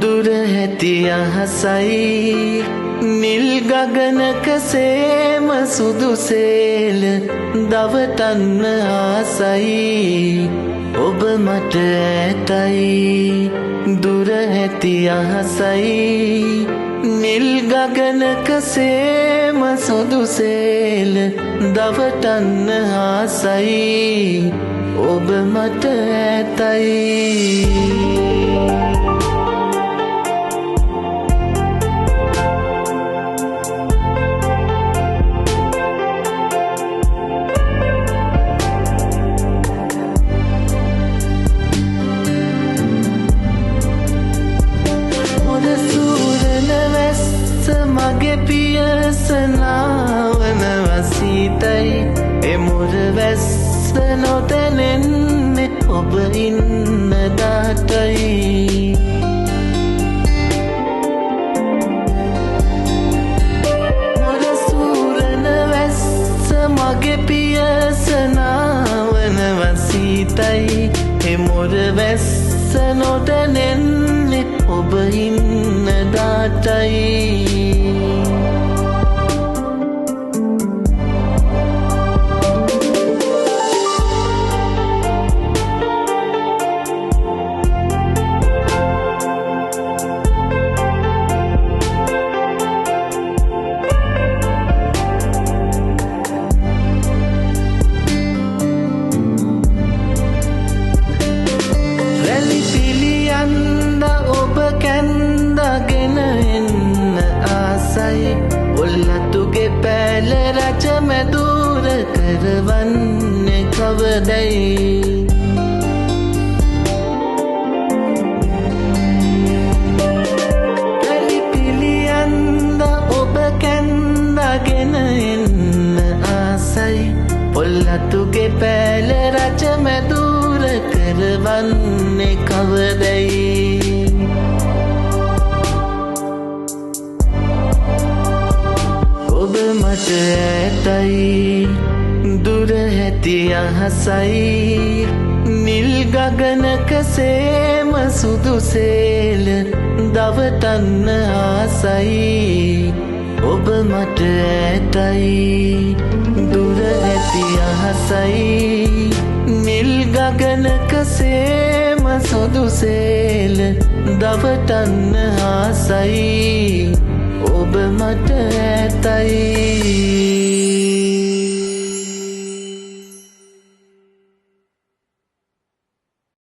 දුර ඇති අහසයි නිල් ගගනක සේම සුදු සේල දවටන්න ආසයි ඔබ මට ඇතයි දුර ඇති අහසයි නිල් ගගනක සේම සුදු සේල දවටන්න ආසයි ඔබ මට ඇතයි මගේ පියසනාවන වසීතයි එමුර වැස්ස නොතැනෙන්නේ ඔබ ඉන්න දාටයි මොර සූරන වැස්ස මගේ පියසනාවන වසීතයි එමුර වැස්ස නොතැනෙන්නේ ඔබ ඉන්න දාටයි කැන්දගෙන එන්න ආසයි ඔල්ලතුගේ පැල රජ මැදුර කරවන්නේ කවදයි කැලිපිලියන්ද ඔබ කැන්දගෙන එන්න ආසයි ඔල්ලතුගේ පැල රජ මැදුර කරවන්නේ කවදයි ඔබ මට ඇතයි දුර ඇති අහසයි නිල් ගගනක සේම සුදු සේල දවටන්න ආසයි ඔබ මට ඇතයි දුර ඇති අහසයි නිල් ගගනක සේම සුදු සේල දවටන්න ආසයි ඔබ මට ඇතයි